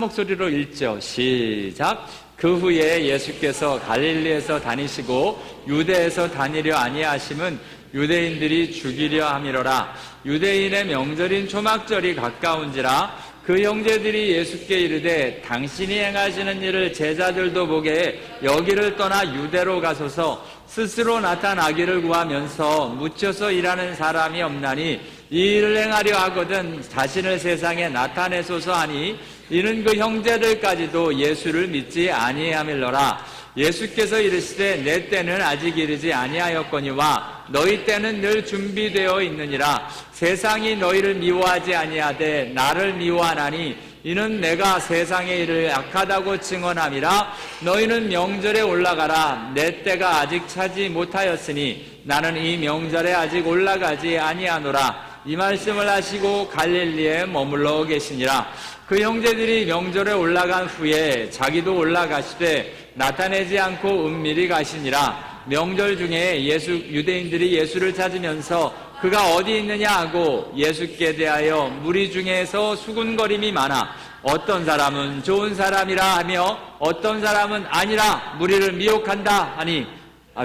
목소리로 읽죠. 시작. 그 후에 예수께서 갈릴리에서 다니시고 유대에서 다니려 아니하심은 유대인들이 죽이려 함이로라. 유대인의 명절인 초막절이 가까운지라. 그 형제들이 예수께 이르되 당신이 행하시는 일을 제자들도 보게 여기를 떠나 유대로 가소서. 스스로 나타나기를 구하면서 묻혀서 일하는 사람이 없나니 이 일을 행하려 하거든 자신을 세상에 나타내소서 하니 이는 그 형제들까지도 예수를 믿지 아니함일러라. 예수께서 이르시되 내 때는 아직 이르지 아니하였거니와 너희 때는 늘 준비되어 있느니라. 세상이 너희를 미워하지 아니하되 나를 미워하나니 이는 내가 세상의 일을 악하다고 증언함이라. 너희는 명절에 올라가라. 내 때가 아직 차지 못하였으니 나는 이 명절에 아직 올라가지 아니하노라. 이 말씀을 하시고 갈릴리에 머물러 계시니라. 그 형제들이 명절에 올라간 후에 자기도 올라가시되 나타내지 않고 은밀히 가시니라. 명절 중에 유대인들이 예수를 찾으면서 그가 어디 있느냐 하고 예수께 대하여 무리 중에서 수군거림이 많아 어떤 사람은 좋은 사람이라 하며 어떤 사람은 아니라 무리를 미혹한다 하니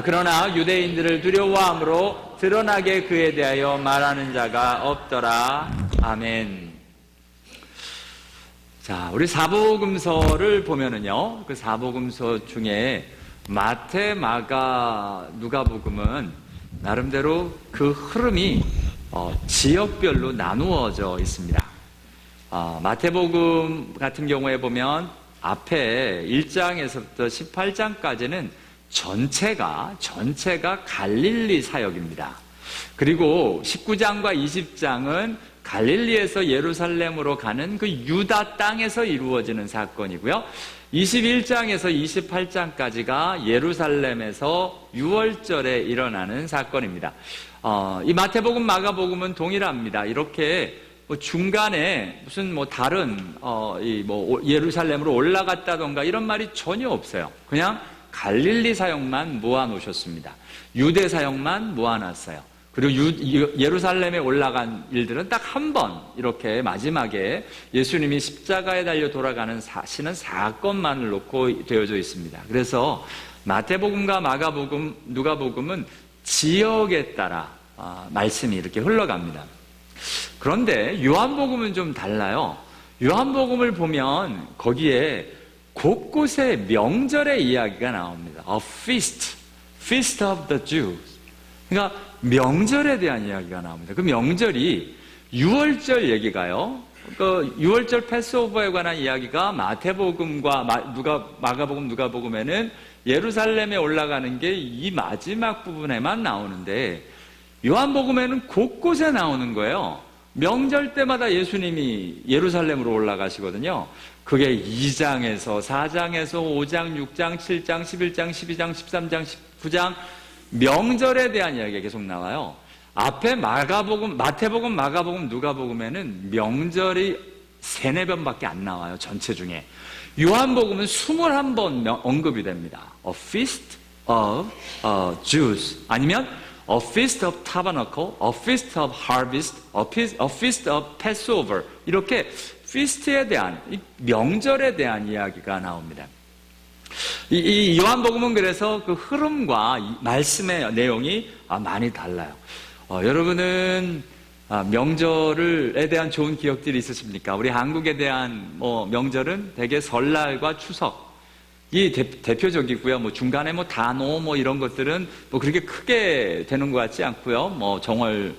그러나 유대인들을 두려워함으로 드러나게 그에 대하여 말하는 자가 없더라. 아멘. 자, 우리 사복음서를 보면은요, 그 사복음서 중에 마태, 마가, 누가복음은 나름대로 그 흐름이 지역별로 나누어져 있습니다. 마태복음 같은 경우에 보면 앞에 1장에서부터 18장까지는 전체가 갈릴리 사역입니다. 그리고 19장과 20장은 갈릴리에서 예루살렘으로 가는 그 유다 땅에서 이루어지는 사건이고요. 21장에서 28장까지가 예루살렘에서 유월절에 일어나는 사건입니다. 이 마태복음, 마가복음은 동일합니다. 이렇게 중간에 무슨 다른 예루살렘으로 올라갔다던가 이런 말이 전혀 없어요. 그냥 갈릴리 사역만 모아놓으셨습니다. 유대 사역만 모아놨어요. 그리고 예루살렘에 올라간 일들은 딱 한 번 이렇게 마지막에 예수님이 십자가에 달려 돌아가는 사건만을 놓고 되어져 있습니다. 그래서 마태복음과 마가복음, 누가복음은 지역에 따라 말씀이 이렇게 흘러갑니다. 그런데 요한복음은 좀 달라요. 요한복음을 보면 거기에 곳곳에 명절의 이야기가 나옵니다. A feast of the Jews. 그러니까 명절에 대한 이야기가 나옵니다. 그 명절이 유월절 얘기가요. 그 유월절 패스오버에 관한 이야기가 마태복음과 마가복음, 누가복음에는 예루살렘에 올라가는 게 이 마지막 부분에만 나오는데 요한복음에는 곳곳에 나오는 거예요. 명절 때마다 예수님이 예루살렘으로 올라가시거든요. 그게 2장에서 4장에서 5장, 6장, 7장, 11장, 12장, 13장, 19장 명절에 대한 이야기가 계속 나와요. 앞에 마태복음, 마가복음, 누가복음에는 명절이 3-4번밖에 안 나와요. 전체 중에. 요한복음은 21번 언급이 됩니다. A feast of Jews 아니면 A feast of tabernacle, A feast of harvest, A feast of Passover 이렇게 feast에 대한 명절에 대한 이야기가 나옵니다. 이 요한복음은 그래서 그 흐름과 말씀의 내용이 많이 달라요. 여러분은 명절에 대한 좋은 기억들이 있으십니까? 우리 한국에 대한 명절은 대개 설날과 추석이 대표적이고요. 중간에 단오 이런 것들은 그렇게 크게 되는 것 같지 않고요. 정월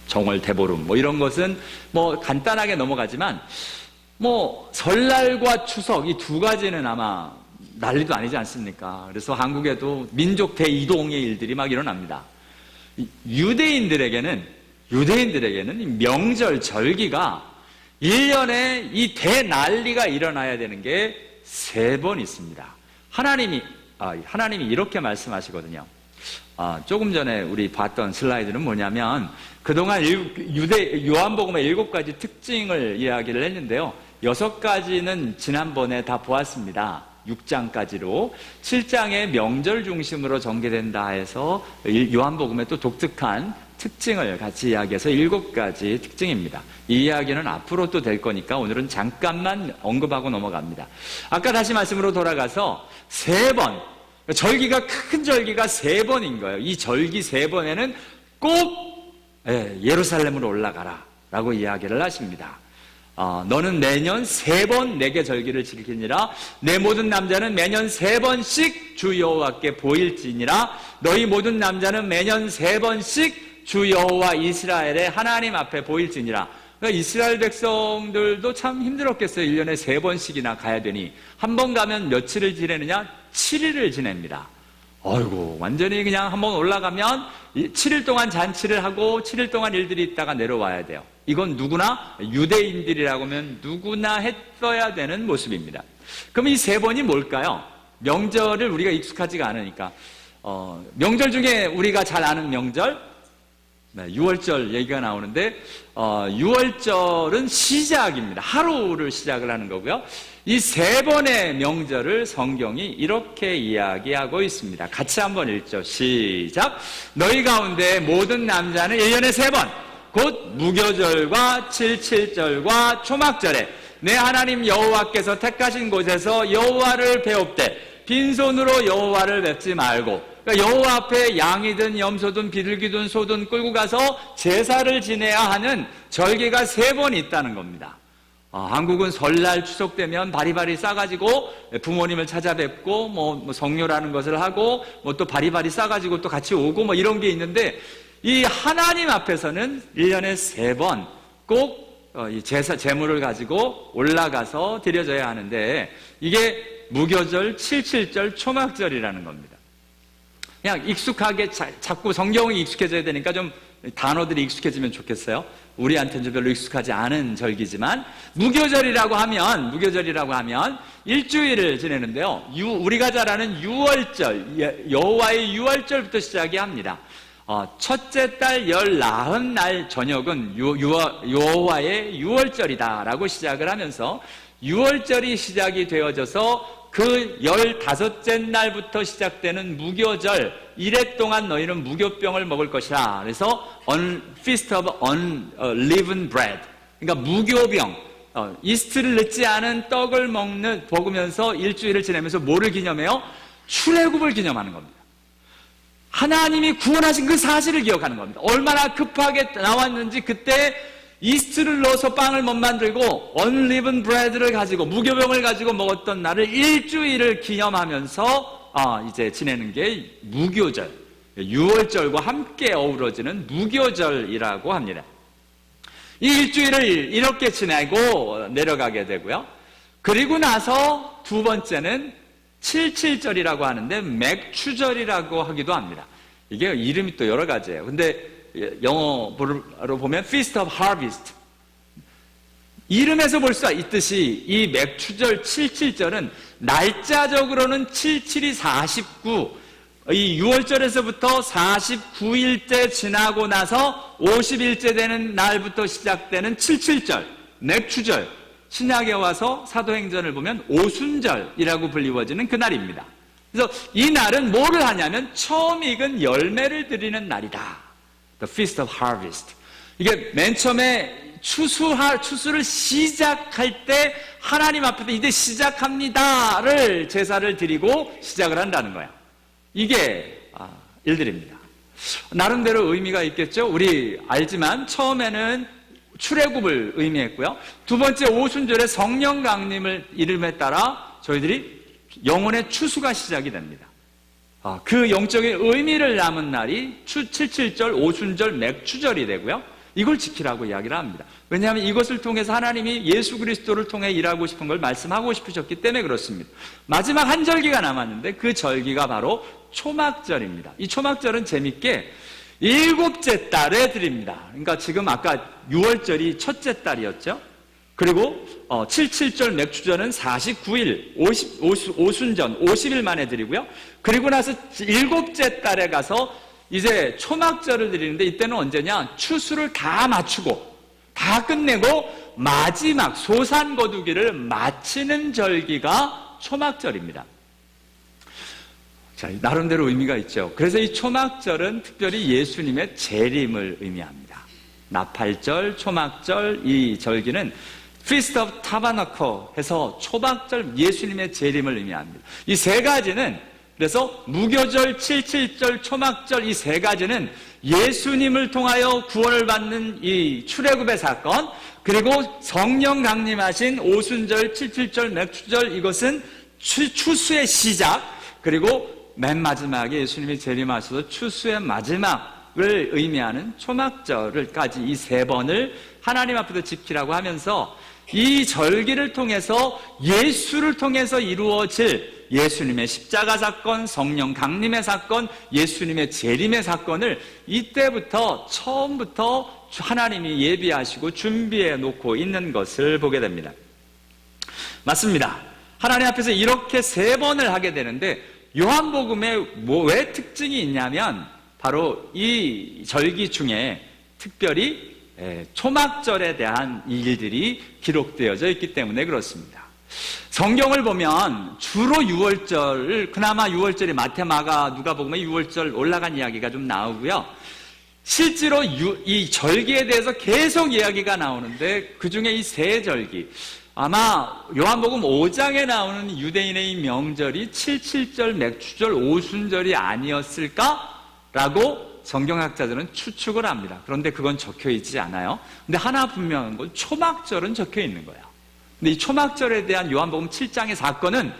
정월 대보름 이런 것은 간단하게 넘어가지만 설날과 추석 이 두 가지는 아마 난리도 아니지 않습니까? 그래서 한국에도 민족 대이동의 일들이 막 일어납니다. 유대인들에게는 이 명절 절기가 1년에 이 대난리가 일어나야 되는 게 3번 있습니다. 하나님이 이렇게 말씀하시거든요. 조금 전에 우리 봤던 슬라이드는 뭐냐면 그동안 요한복음의 7가지 특징을 이야기를 했는데요. 6가지는 지난번에 다 보았습니다. 6장까지로 7장의 명절 중심으로 전개된다 해서 요한복음의 또 독특한 특징을 같이 이야기해서 7가지 특징입니다. 이 이야기는 앞으로 또 될 거니까 오늘은 잠깐만 언급하고 넘어갑니다. 아까 다시 말씀으로 돌아가서 3번, 절기가 큰 절기가 3번인 거예요. 이 절기 3번에는 꼭 예루살렘으로 올라가라 라고 이야기를 하십니다. 너는 매년 3번 내게 절기를 지키니라. 내 모든 남자는 매년 3번씩 주 여호와께 보일지니라. 너희 모든 남자는 매년 3번씩 주 여호와 이스라엘의 하나님 앞에 보일지니라. 그러니까 이스라엘 백성들도 참 힘들었겠어요. 1년에 3번씩이나 가야 되니 한 번 가면 며칠을 지내느냐? 7일을 지냅니다. 아이고, 완전히 그냥 한번 올라가면 7일 동안 잔치를 하고 7일 동안 일들이 있다가 내려와야 돼요. 이건 누구나, 유대인들이라고 하면 누구나 했어야 되는 모습입니다. 그럼 이 3번이 뭘까요? 명절을 우리가 익숙하지가 않으니까 명절 중에 우리가 잘 아는 명절, 6월절 얘기가 나오는데 6월절은 시작입니다. 하루를 시작을 하는 거고요. 이 3번의 명절을 성경이 이렇게 이야기하고 있습니다. 같이 한번 읽죠. 시작. 너희 가운데 모든 남자는 1년에 3번 곧 무교절과 칠칠절과 초막절에 내 하나님 여호와께서 택하신 곳에서 여호와를 배웁되 빈손으로 여호와를 뵙지 말고, 그러니까 여호와 앞에 양이든 염소든 비둘기든 소든 끌고 가서 제사를 지내야 하는 절기가 3번 있다는 겁니다. 한국은 설날 추석 되면 바리바리 싸가지고 부모님을 찾아뵙고 뭐 성묘라는 것을 하고 뭐 또 바리바리 싸가지고 또 같이 오고 뭐 이런 게 있는데, 이 하나님 앞에서는 1년에 3번 꼭 이 제물을 가지고 올라가서 드려져야 하는데, 이게 무교절, 칠칠절, 초막절이라는 겁니다. 그냥 익숙하게 자꾸 성경이 익숙해져야 되니까 좀 단어들이 익숙해지면 좋겠어요. 우리한테는 좀 별로 익숙하지 않은 절기지만 무교절이라고 하면 일주일을 지내는데요. 우리가 잘 아는 6월절, 여호와의 6월절부터 시작이 합니다. 첫째 달 19날 저녁은 여호와의 6월절이다라고 시작을 하면서 6월절이 시작이 되어져서 그 15째 날부터 시작되는 무교절, 이래 동안 너희는 무교병을 먹을 것이라. 그래서 Feast of Unleavened Bread, 그러니까 무교병, 이스트를 넣지 않은 떡을 먹으면서 일주일을 지내면서 뭐를 기념해요? 출애굽을 기념하는 겁니다. 하나님이 구원하신 그 사실을 기억하는 겁니다. 얼마나 급하게 나왔는지, 그때 이스트를 넣어서 빵을 못 만들고 unleavened bread를 가지고 무교병을 가지고 먹었던 날을 일주일을 기념하면서 이제 지내는 게 무교절, 6월절과 함께 어우러지는 무교절이라고 합니다. 이 일주일을 이렇게 지내고 내려가게 되고요. 그리고 나서 두 번째는 칠칠절이라고 하는데 맥추절이라고 하기도 합니다. 이게 이름이 또 여러 가지예요. 근데 영어로 보면 Feast of Harvest, 이름에서 볼 수 있듯이 이 맥추절, 칠칠절은 날짜적으로는 77이 49, 이 6월절에서부터 49일째 지나고 나서 50일째 되는 날부터 시작되는 칠칠절, 맥추절, 신약에 와서 사도행전을 보면 오순절이라고 불리워지는 그 날입니다. 그래서 이 날은 뭐를 하냐면 처음 익은 열매를 드리는 날이다. The Feast of Harvest. 이게 맨 처음에 추수를 시작할 때 하나님 앞에서 이제 시작합니다를 제사를 드리고 시작을 한다는 거야. 이게 일들입니다. 나름대로 의미가 있겠죠. 우리 알지만 처음에는 출애굽을 의미했고요. 두 번째 오순절에 성령 강림을 이름에 따라 저희들이 영혼의 추수가 시작이 됩니다. 그 영적인 의미를 담은 날이 칠칠절, 오순절, 맥추절이 되고요. 이걸 지키라고 이야기를 합니다. 왜냐하면 이것을 통해서 하나님이 예수 그리스도를 통해 일하고 싶은 걸 말씀하고 싶으셨기 때문에 그렇습니다. 마지막 한 절기가 남았는데 그 절기가 바로 초막절입니다. 이 초막절은 재밌게 7째 달에 드립니다. 그러니까 지금 아까 6월절이 첫째 달이었죠. 그리고 칠칠절 맥추절은 49일, 오순전 50일 만에 드리고요. 그리고 나서 7째 달에 가서 이제 초막절을 드리는데, 이때는 언제냐? 추수를 다 마치고 다 끝내고 마지막 소산거두기를 마치는 절기가 초막절입니다. 자, 나름대로 의미가 있죠. 그래서 이 초막절은 특별히 예수님의 재림을 의미합니다. 나팔절, 초막절, 이 절기는 Feast of Tabernacle 해서 초막절, 예수님의 재림을 의미합니다. 이 세 가지는 그래서 무교절, 77절, 초막절 이 세 가지는 예수님을 통하여 구원을 받는 이 출애굽의 사건, 그리고 성령 강림하신 오순절, 77절, 맥주절 이것은 추수의 시작, 그리고 맨 마지막에 예수님이 재림하셔서 추수의 마지막을 의미하는 초막절을까지 이 세 번을 하나님 앞에서 지키라고 하면서 이 절기를 통해서 예수를 통해서 이루어질 예수님의 십자가 사건, 성령 강림의 사건, 예수님의 재림의 사건을 이때부터 처음부터 하나님이 예비하시고 준비해 놓고 있는 것을 보게 됩니다. 맞습니다. 하나님 앞에서 이렇게 세 번을 하게 되는데 요한복음에 왜 특징이 있냐면 바로 이 절기 중에 특별히 초막절에 대한 일들이 기록되어져 있기 때문에 그렇습니다. 성경을 보면 주로 6월절, 그나마 6월절이 마태, 마가, 누가복음에 6월절 올라간 이야기가 좀 나오고요. 실제로 이 절기에 대해서 계속 이야기가 나오는데 그 중에 이 세 절기, 아마 요한복음 5장에 나오는 유대인의 명절이 77절, 맥주절, 오순절이 아니었을까라고 성경학자들은 추측을 합니다. 그런데 그건 적혀 있지 않아요. 근데 하나 분명한 건 초막절은 적혀 있는 거예요. 근데 이 초막절에 대한 요한복음 7장의 사건은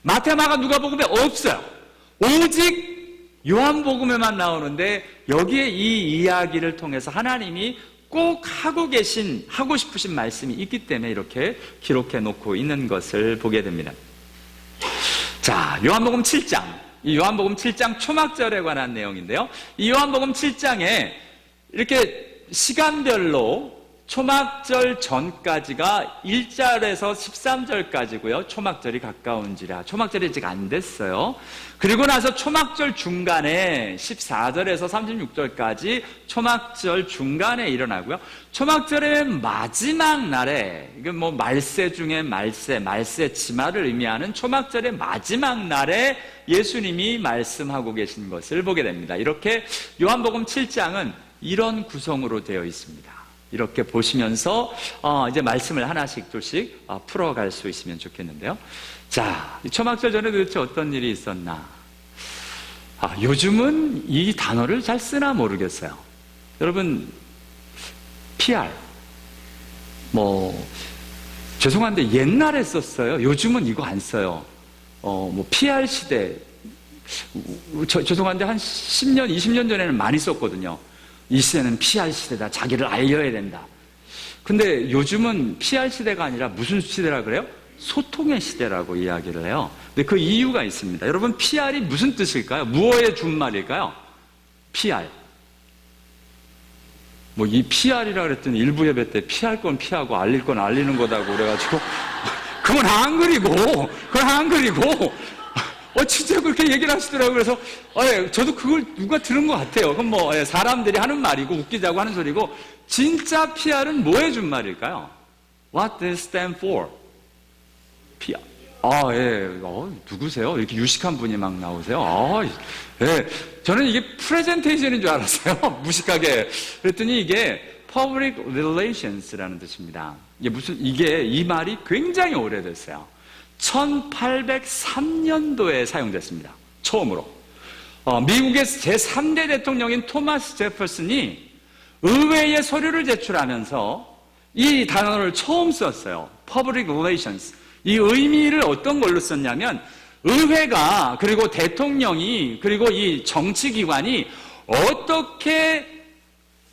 마태, 마가, 누가복음에 없어요. 오직 요한복음에만 나오는데 여기에 이 이야기를 통해서 하나님이 꼭 하고 싶으신 말씀이 있기 때문에 이렇게 기록해 놓고 있는 것을 보게 됩니다. 자, 요한복음 7장. 이 요한복음 7장 초막절에 관한 내용인데요. 이 요한복음 7장에 이렇게 시간별로 초막절 전까지가 1절에서 13절까지고요. 초막절이 가까운지라. 초막절이 아직 안 됐어요. 그리고 나서 초막절 중간에 14절에서 36절까지 초막절 중간에 일어나고요. 초막절의 마지막 날에, 이건 뭐 말세 중에 말세 치마를 의미하는 초막절의 마지막 날에 예수님이 말씀하고 계신 것을 보게 됩니다. 이렇게 요한복음 7장은 이런 구성으로 되어 있습니다. 이렇게 보시면서 이제 말씀을 하나씩 둘씩 풀어갈 수 있으면 좋겠는데요. 자, 초막절 전에 도대체 어떤 일이 있었나? 요즘은 이 단어를 잘 쓰나 모르겠어요. 여러분, PR 죄송한데 옛날에 썼어요. 요즘은 이거 안 써요. PR 시대, 죄송한데 한 10년, 20년 전에는 많이 썼거든요. 이 시대는 PR 시대다. 자기를 알려야 된다. 근데 요즘은 PR 시대가 아니라 무슨 시대라 그래요? 소통의 시대라고 이야기를 해요. 근데 그 이유가 있습니다. 여러분, PR이 무슨 뜻일까요? 무엇의 준말일까요? PR. 이 PR이라 그랬더니 일부 예배 때 피할 건 피하고 알릴 건 알리는 거다고 그래가지고 그건 한글이고 진짜 그렇게 얘기를 하시더라고요. 그래서, 저도 그걸 누가 들은 것 같아요. 그럼 사람들이 하는 말이고, 웃기자고 하는 소리고, 진짜 PR은 뭐의 준말일까요? What does it stand for? PR. 누구세요? 이렇게 유식한 분이 막 나오세요. 저는 이게 프레젠테이션인 줄 알았어요. 무식하게. 그랬더니 이게 Public Relations라는 뜻입니다. 이 말이 굉장히 오래됐어요. 1803년도에 사용됐습니다. 처음으로. 미국의 제3대 대통령인 토마스 제퍼슨이 의회에 서류를 제출하면서 이 단어를 처음 썼어요. Public Relations. 이 의미를 어떤 걸로 썼냐면 의회가 그리고 대통령이 그리고 이 정치기관이 어떻게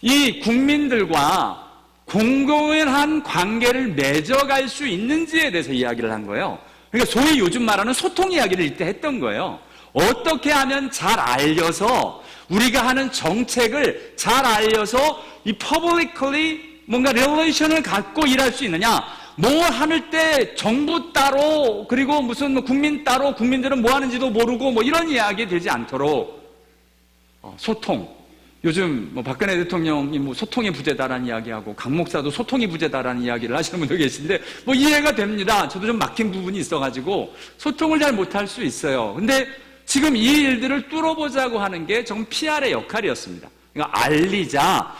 이 국민들과 공공한 관계를 맺어갈 수 있는지에 대해서 이야기를 한 거예요. 그러니까 소위 요즘 말하는 소통 이야기를 이때 했던 거예요. 어떻게 하면 잘 알려서 우리가 하는 정책을 잘 알려서 이 publicly 뭔가 relation을 갖고 일할 수 있느냐. 하는 때 정부 따로 그리고 무슨 국민 따로 국민들은 뭐 하는지도 모르고 이런 이야기 되지 않도록 소통. 요즘 박근혜 대통령이 소통이 부재다라는 이야기하고 강 목사도 소통이 부재다라는 이야기를 하시는 분도 계신데 이해가 됩니다. 저도 좀 막힌 부분이 있어가지고 소통을 잘 못할 수 있어요. 근데 지금 이 일들을 뚫어보자고 하는 게 좀 PR의 역할이었습니다. 그러니까 알리자,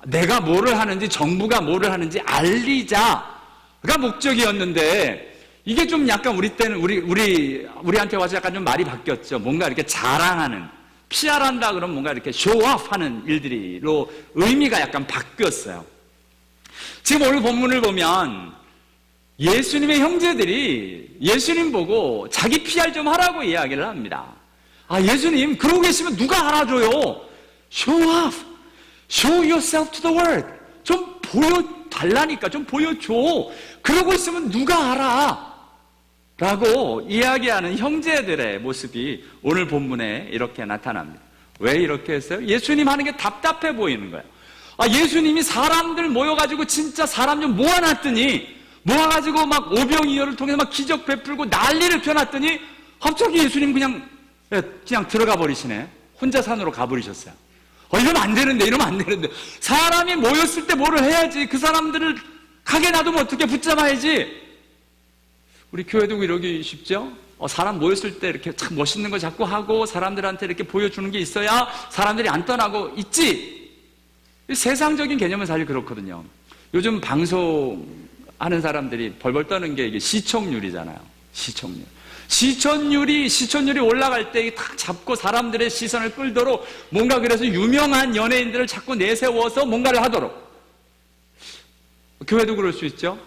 내가 뭐를 하는지, 정부가 뭐를 하는지 알리자가 목적이었는데, 이게 좀 약간 우리 때는 우리한테 와서 약간 좀 말이 바뀌었죠. 뭔가 이렇게 자랑하는, PR한다 그러면 뭔가 이렇게 쇼업하는 일들이로 의미가 약간 바뀌었어요. 지금 오늘 본문을 보면 예수님의 형제들이 예수님 보고 자기 PR 좀 하라고 이야기를 합니다. 아, 예수님 그러고 계시면 누가 알아줘요? Show off, show yourself to the world. 좀 보여달라니까, 좀 보여줘. 그러고 있으면 누가 알아? 라고 이야기하는 형제들의 모습이 오늘 본문에 이렇게 나타납니다. 왜 이렇게 했어요? 예수님 하는 게 답답해 보이는 거예요. 아, 예수님이 사람들 모여가지고 진짜 사람 좀 모아놨더니, 모아가지고 막 오병이어를 통해서 막 기적 베풀고 난리를 펴놨더니 갑자기 예수님 그냥 들어가 버리시네. 혼자 산으로 가버리셨어요. 이러면 안 되는데, 이러면 안 되는데. 사람이 모였을 때 뭐를 해야지. 그 사람들을 가게 놔두면 어떻게 붙잡아야지. 우리 교회도 이러기 쉽죠? 사람 모였을 때 이렇게 참 멋있는 거 자꾸 하고 사람들한테 이렇게 보여주는 게 있어야 사람들이 안 떠나고 있지. 세상적인 개념은 사실 그렇거든요. 요즘 방송하는 사람들이 벌벌 떠는 게 이게 시청률이잖아요. 시청률이 올라갈 때 탁 잡고 사람들의 시선을 끌도록 뭔가 그래서 유명한 연예인들을 자꾸 내세워서 뭔가를 하도록. 교회도 그럴 수 있죠.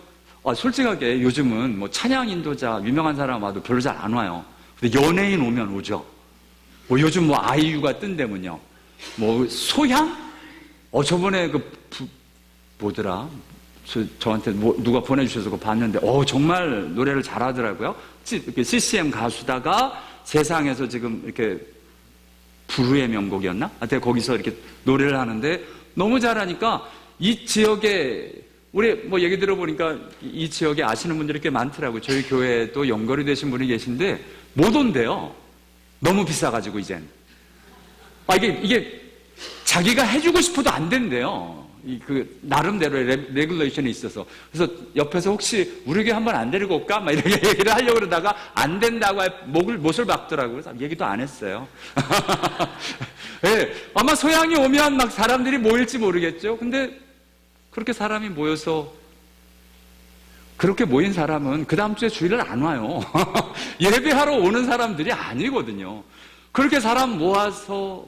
솔직하게 요즘은 뭐 찬양 인도자 유명한 사람 와도 별로 잘 안 와요. 근데 연예인 오면 오죠. 요즘 뭐 아이유가 뜬다면요. 소향? 저번에 뭐더라? 저한테 누가 보내주셔서 그거 봤는데, 정말 노래를 잘하더라고요. CCM 가수다가 세상에서 지금 이렇게 부르의 명곡이었나? 하여튼 거기서 이렇게 노래를 하는데 너무 잘하니까 이 지역에 우리 얘기 들어보니까 이 지역에 아시는 분들이 꽤 많더라고요. 저희 교회에도 연결이 되신 분이 계신데 못 온대요. 너무 비싸가지고 이젠. 이게 자기가 해주고 싶어도 안 된대요. 나름대로의 레귤레이션이 있어서. 그래서 옆에서 혹시 우리 교회 한번 안 데리고 올까? 이렇게 얘기를 하려고 그러다가 안 된다고 못을 박더라고요. 그래서 얘기도 안 했어요. 네, 아마 소양이 오면 막 사람들이 모일지 모르겠죠. 근데 그렇게 사람이 모여서 그렇게 모인 사람은 그 다음 주에 주일을 안 와요. 예배하러 오는 사람들이 아니거든요. 그렇게 사람 모아서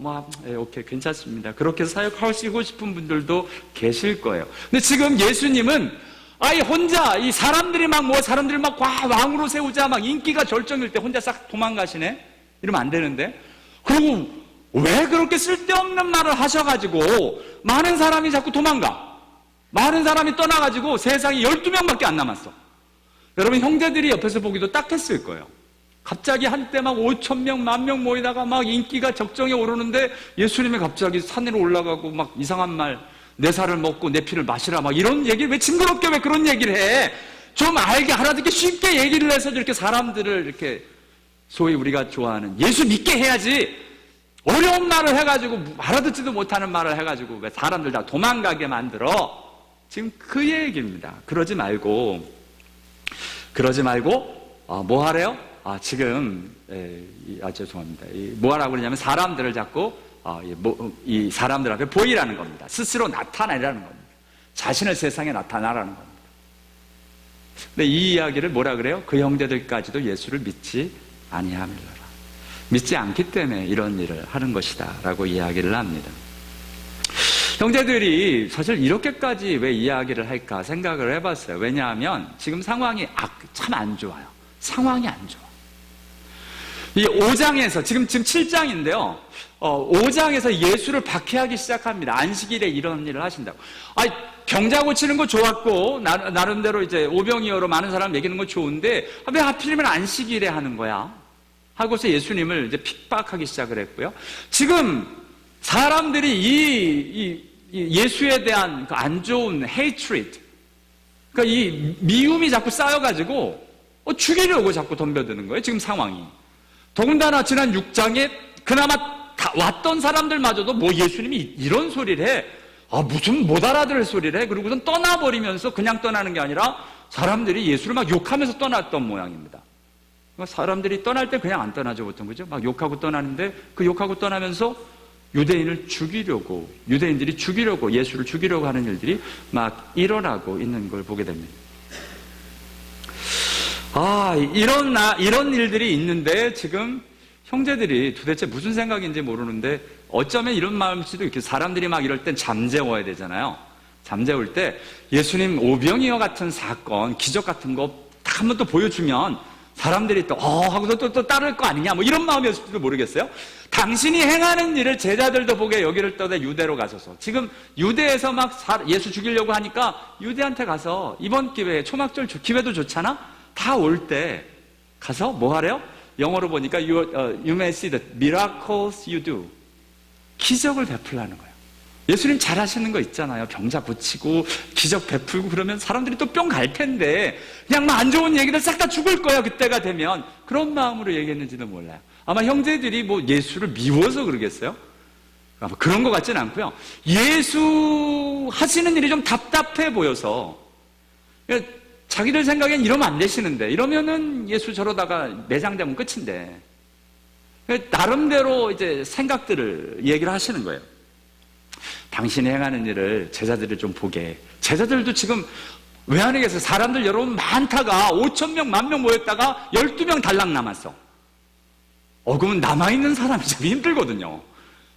오케이 괜찮습니다. 그렇게 사역하시고 싶은 분들도 계실 거예요. 근데 지금 예수님은 아예 혼자 이 사람들이 사람들이 왕으로 세우자 인기가 절정일 때 혼자 싹 도망가시네. 이러면 안 되는데. 그리고 왜 그렇게 쓸데없는 말을 하셔가지고 많은 사람이 자꾸 도망가? 많은 사람이 떠나가지고 세상에 12명밖에 안 남았어. 여러분 형제들이 옆에서 보기도 딱했을 거예요. 갑자기 한때 5,000명, 10,000명 모이다가 인기가 적정에 오르는데 예수님이 갑자기 산으로 올라가고 이상한 말, 내 살을 먹고 내 피를 마시라 이런 얘기를 왜 징그럽게 왜 그런 얘기를 해? 좀 알게 알아듣기 쉽게 얘기를 해서 이렇게 사람들을 이렇게 소위 우리가 좋아하는 예수 믿게 해야지. 어려운 말을 해가지고 알아듣지도 못하는 말을 해가지고 왜 사람들 다 도망가게 만들어? 지금 그 얘기입니다. 그러지 말고 뭐 하래요? 지금 죄송합니다. 뭐 하라고 그러냐면 사람들을 자꾸 이 사람들 앞에 보이라는 겁니다. 스스로 나타내라는 겁니다. 자신을 세상에 나타나라는 겁니다. 근데 이 이야기를 뭐라 그래요? 그 형제들까지도 예수를 믿지 아니함이라. 믿지 않기 때문에 이런 일을 하는 것이다 라고 이야기를 합니다. 형제들이 사실 이렇게까지 왜 이야기를 할까 생각을 해봤어요. 왜냐하면 지금 상황이 참 안 좋아요. 상황이 안 좋아. 이 5장에서 지금 7장인데요. 5장에서 예수를 박해하기 시작합니다. 안식일에 이런 일을 하신다고. 병자 고치는 거 좋았고 나름대로 이제 오병이어로 많은 사람 먹이는 거 좋은데 왜 하필이면 안식일에 하는 거야? 하고서 예수님을 이제 핍박하기 시작을 했고요. 지금 사람들이 이 예수에 대한 그 안 좋은 hatred, 그러니까 이 미움이 자꾸 쌓여가지고 죽이려고 자꾸 덤벼드는 거예요. 지금 상황이. 더군다나 지난 6장에 그나마 다 왔던 사람들마저도 예수님이 이런 소리를 해. 무슨 못 알아들을 소리를 해. 그리고선 떠나버리면서 그냥 떠나는 게 아니라 사람들이 예수를 욕하면서 떠났던 모양입니다. 사람들이 떠날 때 그냥 안 떠나죠, 보통. 그죠? 막 욕하고 떠나는데 그 욕하고 떠나면서 유대인들이 죽이려고, 예수를 죽이려고 하는 일들이 막 일어나고 있는 걸 보게 됩니다. 이런 일들이 있는데 지금 형제들이 도대체 무슨 생각인지 모르는데 어쩌면 이런 마음일 수도 있겠어요. 사람들이 막 이럴 땐 잠재워야 되잖아요. 잠재울 때 예수님 오병이어 같은 사건, 기적 같은 거 한 번 또 보여주면 사람들이 하고서 또 따를 거 아니냐, 뭐 이런 마음이었을지도 모르겠어요. 당신이 행하는 일을 제자들도 보게 여기를 떠나 유대로 가셔서, 지금 유대에서 막 예수 죽이려고 하니까 유대한테 가서 이번 기회에 초막절 기회도 좋잖아? 다 올 때 가서 뭐 하래요? 영어로 보니까 you may see the miracles you do. 기적을 베풀라는 거예요. 예수님 잘하시는 거 있잖아요. 병자 고치고 기적 베풀고 그러면 사람들이 또 뿅 갈 텐데 그냥 막 안 좋은 얘기들 싹 다 죽을 거야, 그때가 되면. 그런 마음으로 얘기했는지도 몰라요. 아마 형제들이 뭐 예수를 미워서 그러겠어요? 아마 그런 것 같지는 않고요. 예수 하시는 일이 좀 답답해 보여서, 자기들 생각엔 이러면 안 되시는데, 이러면은 예수 저러다가 매장되면 끝인데, 나름대로 이제 생각들을 얘기를 하시는 거예요. 당신이 행하는 일을 제자들이 좀 보게. 제자들도 지금 외환에 계서 사람들 여러분 많다가 5,000명, 10,000명 모였다가 12명 달랑 남았어. 그러면 남아있는 사람이 참 힘들거든요.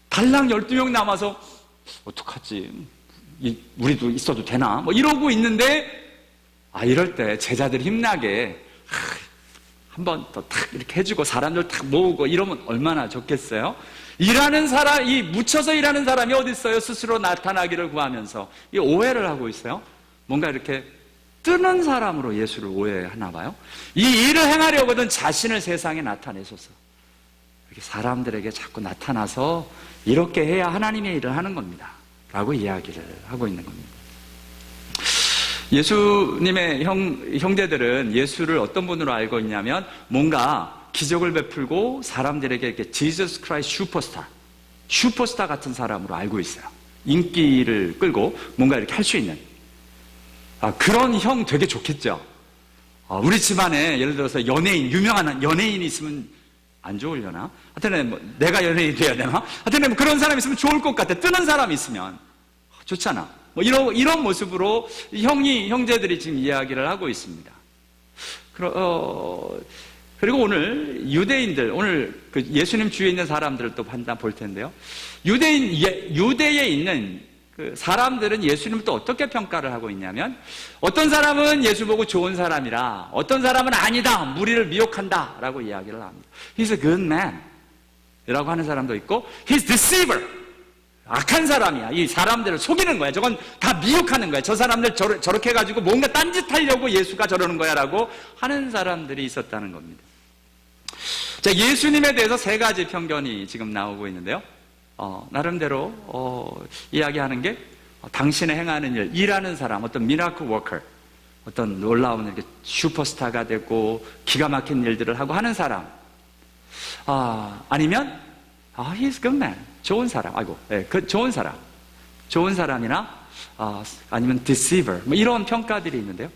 달랑 12명 남아서 어떡하지? 우리도 있어도 되나? 뭐 이러고 있는데, 이럴 때 제자들이 힘나게 한 번 더 탁 이렇게 해주고 사람들 탁 모으고 이러면 얼마나 좋겠어요? 일하는 사람, 묻혀서 일하는 사람이 어디 있어요? 스스로 나타나기를 구하면서 이 오해를 하고 있어요. 뭔가 이렇게 뜨는 사람으로 예수를 오해하나 봐요. 이 일을 행하려거든 자신을 세상에 나타내셔서 이렇게 사람들에게 자꾸 나타나서 이렇게 해야 하나님의 일을 하는 겁니다 라고 이야기를 하고 있는 겁니다. 예수님의 형제들은 예수를 어떤 분으로 알고 있냐면, 뭔가 기적을 베풀고 사람들에게 이렇게 지저스 크라이스트 슈퍼스타 같은 사람으로 알고 있어요. 인기를 끌고 뭔가 이렇게 할 수 있는 그런 형 되게 좋겠죠. 우리 집안에 예를 들어서 유명한 연예인이 있으면 안 좋으려나? 하여튼 내가 연예인이 돼야 되나? 하여튼 그런 사람이 있으면 좋을 것 같아. 뜨는 사람이 있으면 좋잖아. 이런 모습으로 형제들이 지금 이야기를 하고 있습니다. 그리고 오늘 유대인들, 오늘 그 예수님 주위에 있는 사람들을 또 볼 텐데요. 유대에 있는 그 사람들은 예수님을 또 어떻게 평가를 하고 있냐면, 어떤 사람은 예수 보고 좋은 사람이라, 어떤 사람은 아니다, 무리를 미혹한다 라고 이야기를 합니다. He's a good man 이라고 하는 사람도 있고, He's deceiver, 악한 사람이야. 이 사람들을 속이는 거야. 저건 다 미혹하는 거야. 저 사람들 저렇게 해가지고 뭔가 딴짓하려고 예수가 저러는 거야 라고 하는 사람들이 있었다는 겁니다. 자, 예수님에 대해서 3가지 편견이 지금 나오고 있는데요. 나름대로 이야기하는 게, 당신의 행하는 일, 일하는 사람, 어떤 미라클 워커, 어떤 놀라운 이렇게 슈퍼스타가 되고 기가 막힌 일들을 하고 하는 사람, 아니면 he's good man, 좋은 사람, 좋은 사람이나 아니면 deceiver, 뭐 이런 평가들이 있는데요.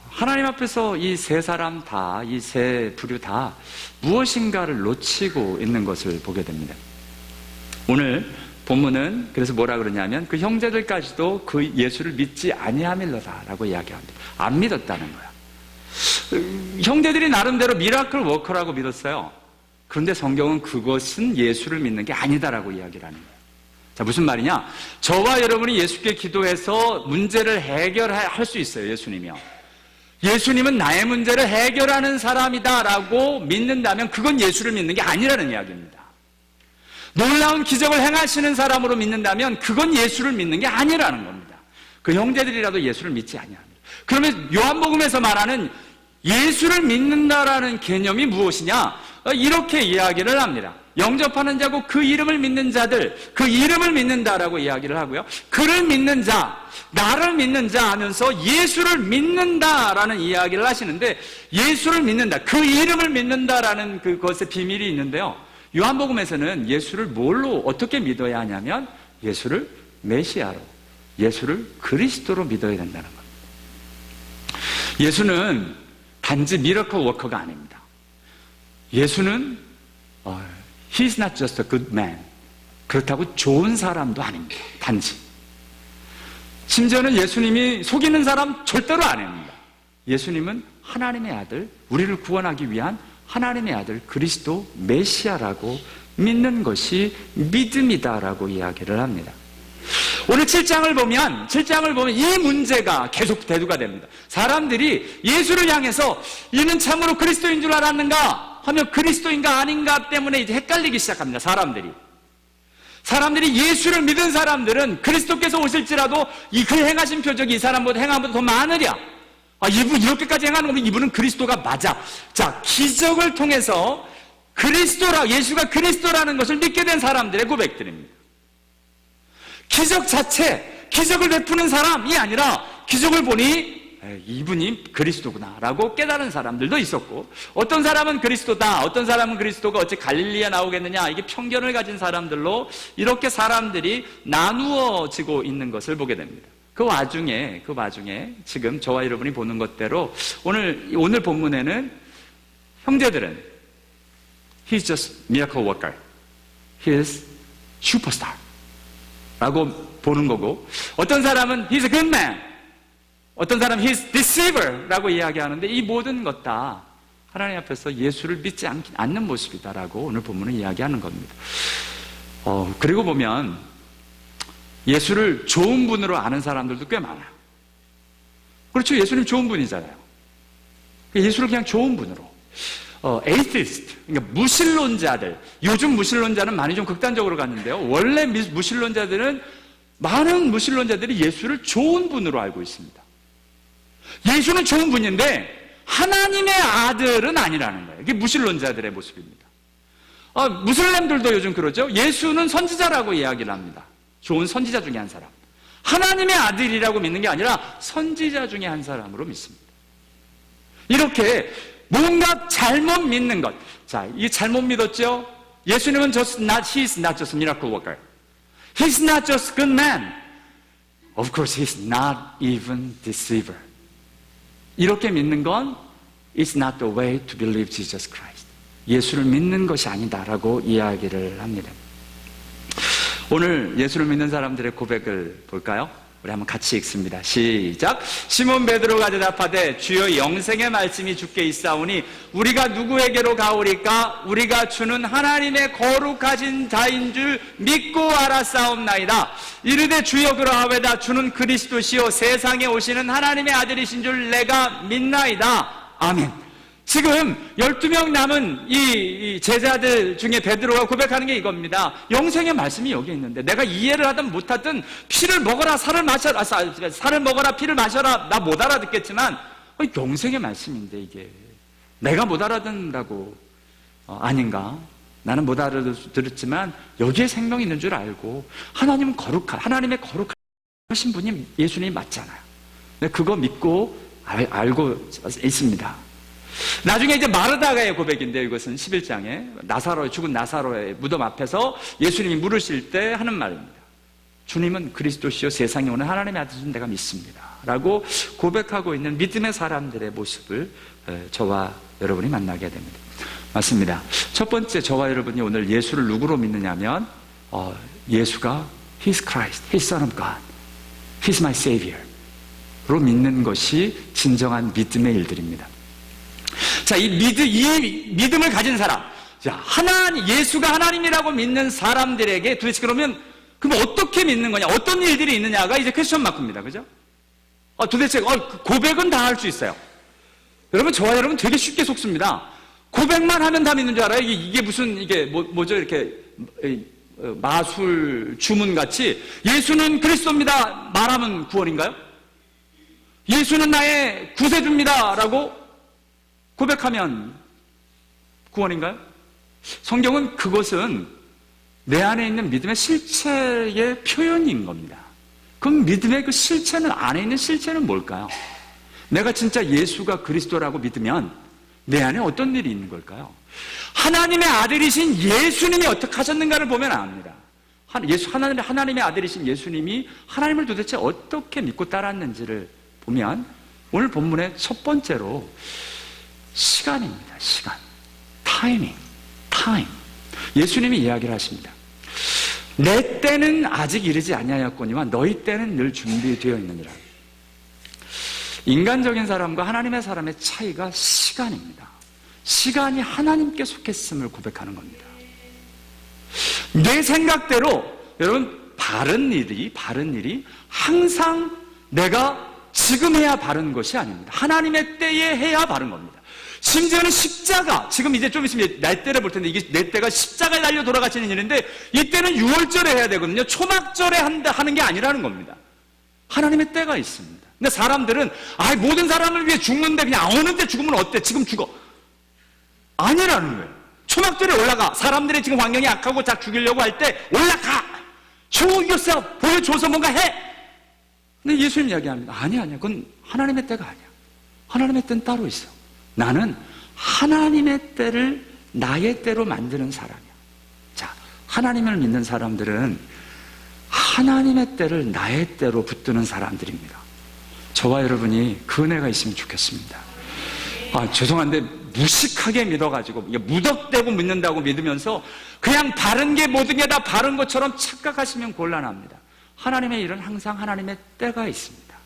하나님 앞에서 이 3사람 다, 이 3 부류 다 무엇인가를 놓치고 있는 것을 보게 됩니다. 오늘 본문은 그래서 뭐라 그러냐면, 그 형제들까지도 그 예수를 믿지 아니함일러다 라고 이야기합니다. 안 믿었다는 거야. 형제들이 나름대로 미라클 워커라고 믿었어요. 그런데 성경은 그것은 예수를 믿는 게 아니다라고 이야기를 하는 거예요. 자, 무슨 말이냐? 저와 여러분이 예수께 기도해서 문제를 해결할 수 있어요, 예수님이요. 예수님은 나의 문제를 해결하는 사람이다라고 믿는다면 그건 예수를 믿는 게 아니라는 이야기입니다. 놀라운 기적을 행하시는 사람으로 믿는다면 그건 예수를 믿는 게 아니라는 겁니다. 그 형제들이라도 예수를 믿지 아니합니다. 그러면 요한복음에서 말하는 예수를 믿는다라는 개념이 무엇이냐? 이렇게 이야기를 합니다. 영접하는 자고 그 이름을 믿는 자들, 그 이름을 믿는다라고 이야기를 하고요. 그를 믿는 자, 나를 믿는 자 하면서 예수를 믿는다라는 이야기를 하시는데, 예수를 믿는다, 그 이름을 믿는다라는 그것의 비밀이 있는데요. 요한복음에서는 예수를 뭘로 어떻게 믿어야 하냐면, 예수를 메시아로, 예수를 그리스도로 믿어야 된다는 겁니다. 예수는 단지 미러클 워커가 아닙니다. 예수는 He's not just a good man. 그렇다고 좋은 사람도 아닙니다. 단지. 심지어는 예수님이 속이는 사람 절대로 아닙니다. 예수님은 하나님의 아들, 우리를 구원하기 위한 하나님의 아들 그리스도 메시아라고 믿는 것이 믿음이다라고 이야기를 합니다. 오늘 7장을 보면 이 문제가 계속 대두가 됩니다. 사람들이 예수를 향해서 이는 참으로 그리스도인 줄 알았는가 하며 그리스도인가 아닌가 때문에 이제 헷갈리기 시작합니다. 사람들이 예수를 믿은 사람들은 그리스도께서 오실지라도 그 행하신 표적이 이 사람보다 행한 것보다 더 많으랴. 이분 이렇게까지 행하는 거면 이분은 그리스도가 맞아. 자, 기적을 통해서 예수가 그리스도라는 것을 믿게 된 사람들의 고백들입니다. 기적 자체, 기적을 베푸는 사람이 아니라 기적을 보니 이분이 그리스도구나 라고 깨달은 사람들도 있었고, 어떤 사람은 그리스도다, 어떤 사람은 그리스도가 어찌 갈릴리에 나오겠느냐, 이게 편견을 가진 사람들로 이렇게 사람들이 나누어지고 있는 것을 보게 됩니다. 그 와중에 지금 저와 여러분이 보는 것대로 오늘 본문에는 형제들은 He's just miracle worker, He's superstar 라고 보는 거고, 어떤 사람은 He's a good man, 어떤 사람은 He's deceiver 라고 이야기하는데, 이 모든 것 다 하나님 앞에서 예수를 믿지 않는 모습이다라고 오늘 본문은 이야기하는 겁니다. 그리고 보면 예수를 좋은 분으로 아는 사람들도 꽤 많아요. 그렇죠. 예수님 좋은 분이잖아요. 예수를 그냥 좋은 분으로. 에이티스트, 그러니까 무신론자들. 요즘 무신론자는 많이 좀 극단적으로 갔는데요. 원래 많은 무신론자들이 예수를 좋은 분으로 알고 있습니다. 예수는 좋은 분인데 하나님의 아들은 아니라는 거예요. 이게 무신론자들의 모습입니다. 무슬림들도 요즘 그러죠. 예수는 선지자라고 이야기를 합니다. 좋은 선지자 중에 한 사람. 하나님의 아들이라고 믿는 게 아니라 선지자 중에 한 사람으로 믿습니다. 이렇게 뭔가 잘못 믿는 것. 자, 이 잘못 믿었죠? 예수님은 He's not just a miracle worker. He's not just a good man. Of course, He's not even deceiver. 이렇게 믿는 건 It's not the way to believe Jesus Christ. 예수를 믿는 것이 아니다라고 이야기를 합니다. 오늘 예수를 믿는 사람들의 고백을 볼까요? 우리 한번 같이 읽습니다. 시작. 시몬 베드로가 대답하되 주여 영생의 말씀이 주께 있사오니 우리가 누구에게로 가오리까? 우리가 주는 하나님의 거룩하신 자인 줄 믿고 알았사옵나이다. 이르되 주여 그러하외다. 주는 그리스도시요 세상에 오시는 하나님의 아들이신 줄 내가 믿나이다. 아멘. 지금 12명 남은 이 제자들 중에 베드로가 고백하는 게 이겁니다. 영생의 말씀이 여기 있는데 내가 이해를 하든 못하든 피를 먹어라 살을 마셔라, 살을 먹어라 피를 마셔라, 나 못 알아듣겠지만 영생의 말씀인데 이게 내가 못 알아듣는다고 아닌가? 나는 못 알아들었지만 여기에 생명이 있는 줄 알고 하나님의 거룩하신 분이 예수님이 맞잖아요. 그거 믿고 알고 있습니다. 나중에 이제 마르다가의 고백인데, 이것은 11장에 죽은 나사로의 무덤 앞에서 예수님이 물으실 때 하는 말입니다. 주님은 그리스도시요 세상에 오는 하나님의 아들이신 내가 믿습니다 라고 고백하고 있는 믿음의 사람들의 모습을 저와 여러분이 만나게 됩니다. 맞습니다. 첫 번째, 저와 여러분이 오늘 예수를 누구로 믿느냐면 예수가 He's Christ, He's Son of God, He's my Savior 로 믿는 것이 진정한 믿음의 일들입니다. 자, 이 믿음을 가진 사람, 자, 예수가 하나님이라고 믿는 사람들에게 도대체 그럼 어떻게 믿는 거냐, 어떤 일들이 있느냐가 이제 퀘스천 마크입니다. 그죠? 도대체 고백은 다 할 수 있어요. 여러분, 저와 여러분 되게 쉽게 속습니다. 고백만 하면 다 믿는 줄 알아요. 이게 무슨 뭐죠? 이렇게 마술 주문 같이 예수는 그리스도입니다 말하면 구원인가요? 예수는 나의 구세주입니다라고 고백하면 구원인가요? 성경은 그것은 내 안에 있는 믿음의 실체의 표현인 겁니다. 그럼 믿음의 그 실체는, 안에 있는 실체는 뭘까요? 내가 진짜 예수가 그리스도라고 믿으면 내 안에 어떤 일이 있는 걸까요? 하나님의 아들이신 예수님이 어떻게 하셨는가를 보면 압니다. 하나님의 아들이신 예수님이 하나님을 도대체 어떻게 믿고 따랐는지를 보면 오늘 본문의 첫 번째로 시간입니다. 시간. 타이밍. 예수님이 이야기를 하십니다. 내 때는 아직 이르지 아니하였거니와 너희 때는 늘 준비되어 있느니라. 인간적인 사람과 하나님의 사람의 차이가 시간입니다. 시간이 하나님께 속했음을 고백하는 겁니다. 내 생각대로 여러분 바른 일이 항상 내가 지금 해야 바른 것이 아닙니다. 하나님의 때에 해야 바른 겁니다. 심지어는 십자가, 지금 이제 좀 있으면 날 때를 볼 텐데 이게 내 때가 십자가에 달려 돌아가시는 일인데 이때는 유월절에 해야 되거든요. 초막절에 하는 게 아니라는 겁니다. 하나님의 때가 있습니다. 근데 사람들은 모든 사람을 위해 죽는데 그냥 어느 때 죽으면 어때? 지금 죽어. 아니라는 거예요. 초막절에 올라가. 사람들이 지금 환경이 악하고 자 죽이려고 할 때 올라가. Show yourself. 보여줘서 뭔가 해. 근데 예수님 이야기합니다. 아니야. 그건 하나님의 때가 아니야. 하나님의 때는 따로 있어. 나는 하나님의 때를 나의 때로 만드는 사람이야. 자, 하나님을 믿는 사람들은 하나님의 때를 나의 때로 붙드는 사람들입니다. 저와 여러분이 그 은혜가 있으면 좋겠습니다. 죄송한데 무식하게 믿어가지고 무덕대고 믿는다고 믿으면서 그냥 바른 게 모든 게 다 바른 것처럼 착각하시면 곤란합니다. 하나님의 일은 항상 하나님의 때가 있습니다.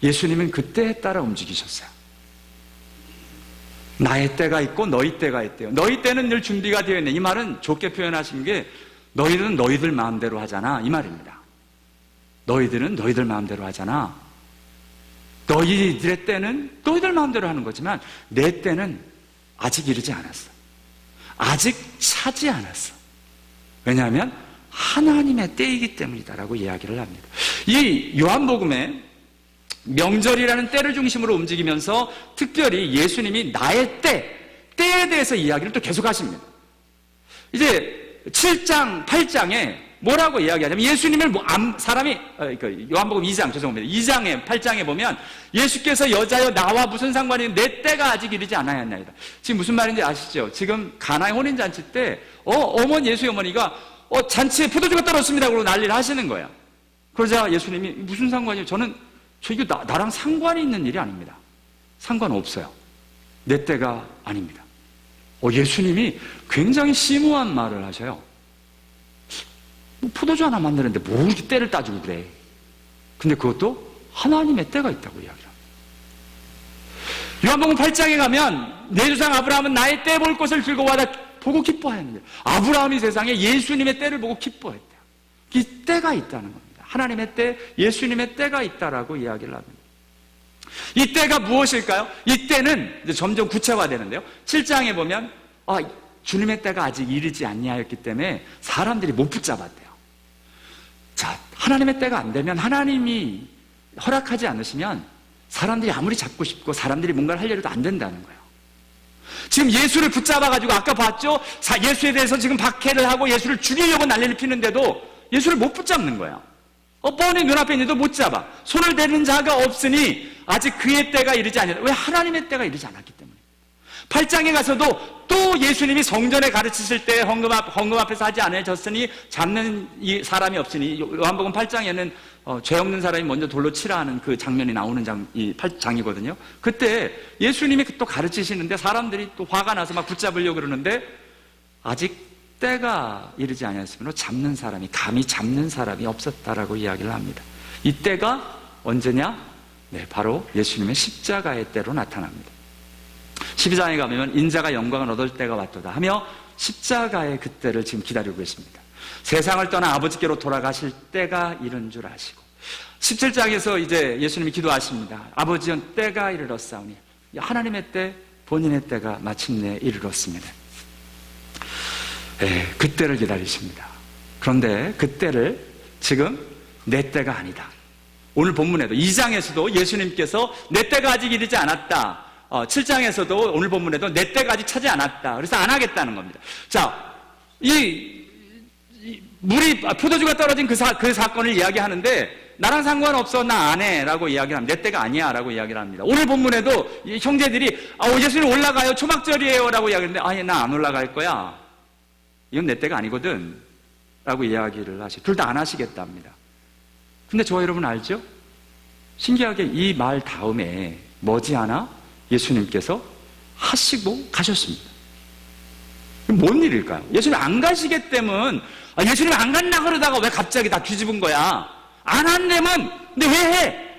예수님은 그 때에 따라 움직이셨어요. 나의 때가 있고 너희 때가 있대요. 너희 때는 늘 준비가 되어 있네. 이 말은 좋게 표현하신 게 너희들은 너희들 마음대로 하잖아 이 말입니다. 너희들은 너희들 마음대로 하잖아. 너희들의 때는 너희들 마음대로 하는 거지만 내 때는 아직 이르지 않았어. 아직 차지 않았어. 왜냐하면 하나님의 때이기 때문이다라고 이야기를 합니다. 이 요한복음에 명절이라는 때를 중심으로 움직이면서 특별히 예수님이 나의 때에 대해서 이야기를 또 계속 하십니다. 이제 7장, 8장에 뭐라고 이야기하냐면 예수님을 요한복음 2장, 죄송합니다. 2장에, 8장에 보면 예수께서 여자여 나와 무슨 상관이 내 때가 아직 이르지 않았나이다. 지금 무슨 말인지 아시죠? 지금 가나의 혼인잔치 때 예수의 어머니가 잔치에 포도주가 떨어졌습니다. 그러고 난리를 하시는 거예요. 그러자 예수님이 무슨 상관이에요? 이거 나랑 상관이 있는 일이 아닙니다. 상관없어요. 내 때가 아닙니다. 예수님이 굉장히 심오한 말을 하셔요. 포도주 하나 만드는데 뭐 이렇게 때를 따지고 그래. 근데 그것도 하나님의 때가 있다고 이야기합니다. 요한복음 8장에 가면 내 조상 아브라함은 나의 때 볼 것을 즐거워하다 보고 기뻐하였는데 아브라함이 세상에 예수님의 때를 보고 기뻐했대요. 이 때가 있다는 겁니다. 하나님의 때, 예수님의 때가 있다라고 이야기를 합니다. 이 때가 무엇일까요? 이 때는 이제 점점 구체화되는데요. 7장에 보면 주님의 때가 아직 이르지 아니하였기 때문에 사람들이 못 붙잡았대요. 자, 하나님의 때가 안 되면 하나님이 허락하지 않으시면 사람들이 아무리 잡고 싶고 사람들이 뭔가를 하려고 해도 안 된다는 거예요. 지금 예수를 붙잡아가지고 아까 봤죠? 예수에 대해서 지금 박해를 하고 예수를 죽이려고 난리를 피는데도 예수를 못 붙잡는 거예요. 뻔히 눈앞에 있는데도 못 잡아. 손을 대는 자가 없으니 아직 그의 때가 이르지 아니하다. 왜? 하나님의 때가 이르지 않았기 때문에. 8장에 가서도 또 예수님이 성전에 가르치실 때 헌금 앞에서 하지 않으셨으니 잡는 이 사람이 없으니 요한복음 8장에는 죄 없는 사람이 먼저 돌로 치라 하는 그 장면이 나오는 이 8장이거든요. 그때 예수님이 또 가르치시는데 사람들이 또 화가 나서 막 붙잡으려고 그러는데 아직 때가 이르지 않았으므로 감히 잡는 사람이 없었다라고 이야기를 합니다. 이 때가 언제냐? 네, 바로 예수님의 십자가의 때로 나타납니다. 12장에 가면 인자가 영광을 얻을 때가 왔도다 하며 십자가의 그때를 지금 기다리고 계십니다. 세상을 떠나 아버지께로 돌아가실 때가 이른 줄 아시고 17장에서 이제 예수님이 기도하십니다. 아버지여 때가 이르렀사오니 하나님의 때, 본인의 때가 마침내 이르렀습니다. 네, 그때를 기다리십니다. 그런데 그때를 지금 내 때가 아니다. 오늘 본문에도 2장에서도 예수님께서 내 때가 아직 이르지 않았다. 7장에서도 오늘 본문에도 내 때가 아직 차지 않았다. 그래서 안 하겠다는 겁니다. 자, 포도주가 떨어진 그 사건을 이야기하는데 나랑 상관없어, 나 안 해 라고 이야기를 합니다. 내 때가 아니야 라고 이야기를 합니다. 오늘 본문에도 형제들이 예수님 올라가요, 초막절이에요 라고 이야기하는데 아니 나 안 올라갈 거야, 이건 내 때가 아니거든 라고 이야기를 하시고 둘 다 안 하시겠답니다. 근데 저와 여러분 알죠? 신기하게 이 말 다음에 머지않아 예수님께서 하시고 가셨습니다. 뭔 일일까요? 예수님 안 가시겠다면, 예수님 안 간다 그러다가 왜 갑자기 다 뒤집은 거야? 안 한다면, 근데 왜 해?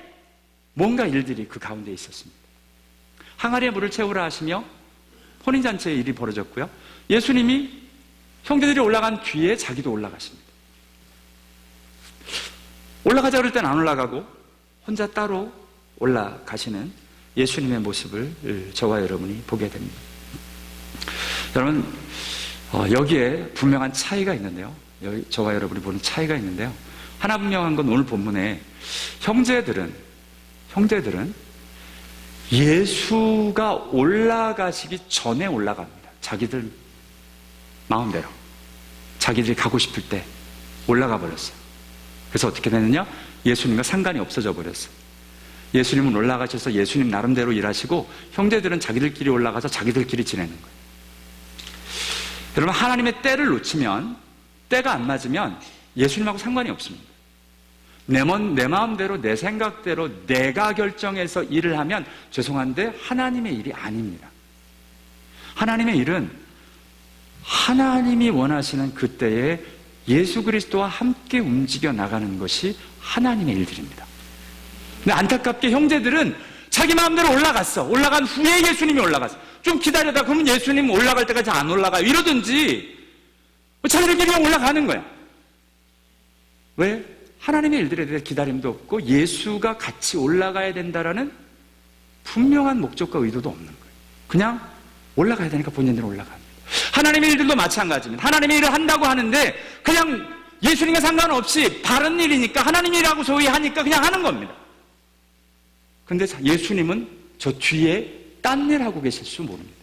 뭔가 일들이 그 가운데 있었습니다. 항아리에 물을 채우라 하시며 혼인잔치의 일이 벌어졌고요. 예수님이 형제들이 올라간 뒤에 자기도 올라가십니다. 올라가자 그럴 땐 안 올라가고 혼자 따로 올라가시는 예수님의 모습을 저와 여러분이 보게 됩니다. 여러분, 여기에 분명한 차이가 있는데요. 여기 저와 여러분이 보는 차이가 있는데요. 하나 분명한 건 오늘 본문에 형제들은 예수가 올라가시기 전에 올라갑니다. 자기들 마음대로. 자기들이 가고 싶을 때 올라가 버렸어요. 그래서 어떻게 되느냐? 예수님과 상관이 없어져 버렸어요. 예수님은 올라가셔서 예수님 나름대로 일하시고 형제들은 자기들끼리 올라가서 자기들끼리 지내는 거예요. 여러분, 하나님의 때를 놓치면, 때가 안 맞으면 예수님하고 상관이 없습니다. 내 마음대로, 내 생각대로 내가 결정해서 일을 하면 죄송한데 하나님의 일이 아닙니다. 하나님의 일은 하나님이 원하시는 그때에 예수 그리스도와 함께 움직여 나가는 것이 하나님의 일들입니다. 근데 안타깝게 형제들은 자기 마음대로 올라갔어. 올라간 후에 예수님이 올라갔어. 좀 기다려다 그러면 예수님 올라갈 때까지 안 올라가요. 이러든지 자기들끼리 그냥 올라가는 거야. 왜? 하나님의 일들에 대해 기다림도 없고 예수가 같이 올라가야 된다라는 분명한 목적과 의도도 없는 거예요. 그냥 올라가야 되니까 본인들은 올라갑니다. 하나님의 일들도 마찬가지입니다. 하나님의 일을 한다고 하는데 그냥 예수님과 상관없이 바른 일이니까 하나님 일하고 소위 하니까 그냥 하는 겁니다. 근데 예수님은 저 뒤에 딴 일 하고 계실 줄 모릅니다.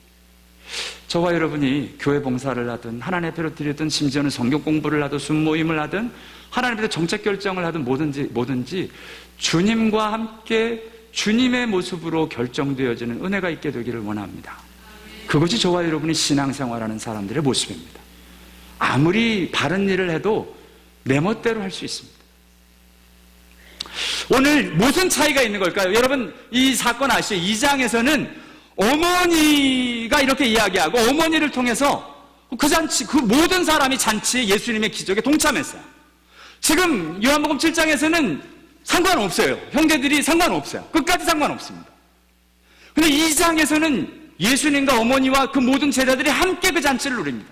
저와 여러분이 교회 봉사를 하든 하나님 앞에 드리든 심지어는 성경 공부를 하든 순모임을 하든 하나님 앞에 정책 결정을 하든 뭐든지 주님과 함께 주님의 모습으로 결정되어지는 은혜가 있게 되기를 원합니다. 그것이 저와 여러분이 신앙생활하는 사람들의 모습입니다. 아무리 바른 일을 해도 내 멋대로 할 수 있습니다. 오늘 무슨 차이가 있는 걸까요? 여러분, 이 사건 아시죠? 2장에서는 어머니가 이렇게 이야기하고 어머니를 통해서 그 잔치, 그 모든 사람이 잔치에 예수님의 기적에 동참했어요. 지금 요한복음 7장에서는 상관없어요. 형제들이 상관없어요. 끝까지 상관없습니다. 근데 2장에서는 예수님과 어머니와 그 모든 제자들이 함께 그 잔치를 누립니다.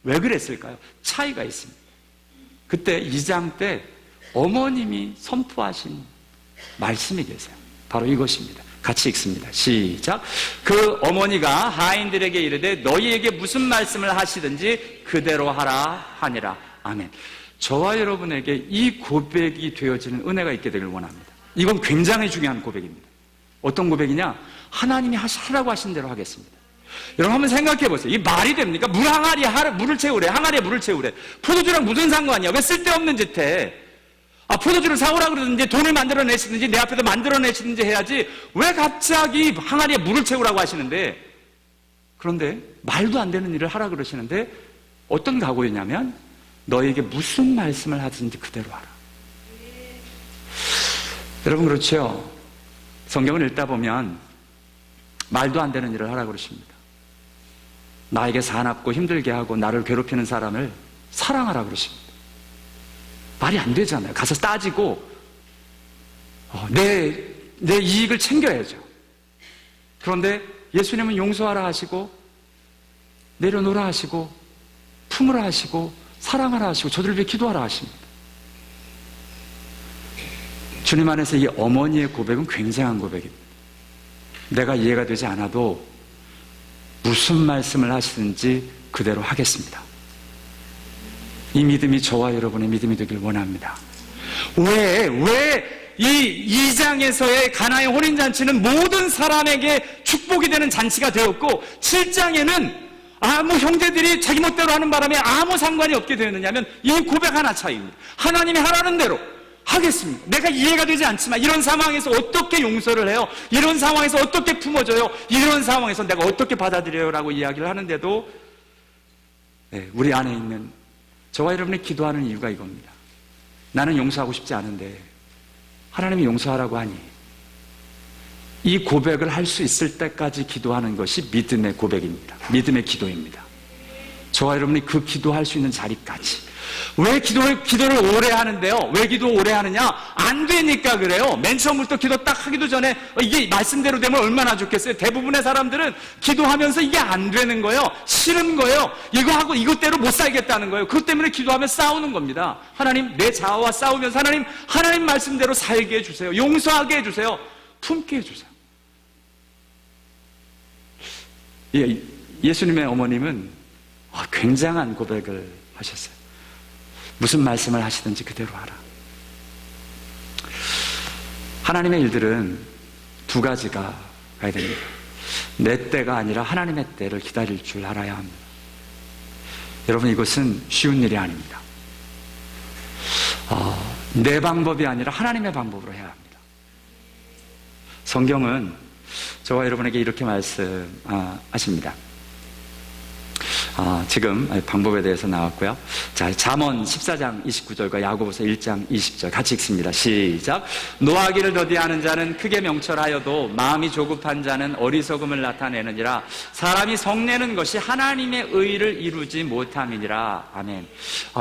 왜 그랬을까요? 차이가 있습니다. 그때 2장 때 어머님이 선포하신 말씀이 계세요. 바로 이것입니다. 같이 읽습니다. 시작. 그 어머니가 하인들에게 이르되 너희에게 무슨 말씀을 하시든지 그대로 하라 하니라. 아멘. 저와 여러분에게 이 고백이 되어지는 은혜가 있게 되길 원합니다. 이건 굉장히 중요한 고백입니다. 어떤 고백이냐? 하나님이 하라고 하신 대로 하겠습니다. 여러분 한번 생각해 보세요. 이 말이 됩니까? 항아리에 물을 채우래. 항아리에 물을 채우래. 포도주랑 무슨 상관이야? 왜 쓸데없는 짓 해? 포도주를 사오라 그러든지 돈을 만들어내시든지 내 앞에서 만들어내시든지 해야지 왜 갑자기 항아리에 물을 채우라고 하시는데, 그런데 말도 안 되는 일을 하라 그러시는데 어떤 각오였냐면 너에게 무슨 말씀을 하든지 그대로 하라. 여러분 그렇죠? 성경을 읽다 보면 말도 안 되는 일을 하라 그러십니다. 나에게 사납고 힘들게 하고 나를 괴롭히는 사람을 사랑하라 그러십니다. 말이 안 되잖아요. 가서 따지고 내 이익을 챙겨야죠. 그런데 예수님은 용서하라 하시고 내려놓으라 하시고 품으라 하시고 사랑하라 하시고 저들을 위해 기도하라 하십니다. 주님 안에서 이 어머니의 고백은 굉장한 고백입니다. 내가 이해가 되지 않아도 무슨 말씀을 하시든지 그대로 하겠습니다. 이 믿음이 저와 여러분의 믿음이 되길 원합니다. 왜 이 2장에서의 가나의 혼인잔치는 모든 사람에게 축복이 되는 잔치가 되었고 7장에는 아무 형제들이 자기 멋대로 하는 바람에 아무 상관이 없게 되었느냐면 이 고백 하나 차이입니다. 하나님이 하라는 대로 하겠습니다. 내가 이해가 되지 않지만 이런 상황에서 어떻게 용서를 해요? 이런 상황에서 어떻게 품어줘요? 이런 상황에서 내가 어떻게 받아들여요? 라고 이야기를 하는데도 우리 안에 있는 저와 여러분이 기도하는 이유가 이겁니다. 나는 용서하고 싶지 않은데 하나님이 용서하라고 하니 이 고백을 할 수 있을 때까지 기도하는 것이 믿음의 고백입니다. 믿음의 기도입니다. 저와 여러분이 그 기도할 수 있는 자리까지. 왜 기도를 오래 하는데요? 왜 기도 오래 하느냐? 안 되니까 그래요. 맨 처음부터 기도 딱 하기도 전에 이게 말씀대로 되면 얼마나 좋겠어요. 대부분의 사람들은 기도하면서 이게 안 되는 거예요. 싫은 거예요. 이거 하고 이것대로 못 살겠다는 거예요. 그것 때문에 기도하면 싸우는 겁니다. 하나님, 내 자아와 싸우면서 하나님 말씀대로 살게 해주세요. 용서하게 해주세요. 품게 해주세요. 예수님의 어머님은 굉장한 고백을 하셨어요. 무슨 말씀을 하시든지 그대로 하라. 하나님의 일들은 두 가지가 가야 됩니다. 내 때가 아니라 하나님의 때를 기다릴 줄 알아야 합니다. 여러분, 이것은 쉬운 일이 아닙니다. 내 방법이 아니라 하나님의 방법으로 해야 합니다. 성경은 저와 여러분에게 이렇게 말씀하십니다. 지금 방법에 대해서 나왔고요. 자, 잠언 14장 29절과 야고보서 1장 20절 같이 읽습니다. 시작. 노하기를 더디하는 자는 크게 명철하여도 마음이 조급한 자는 어리석음을 나타내느니라. 사람이 성내는 것이 하나님의 의를 이루지 못함이니라. 아멘.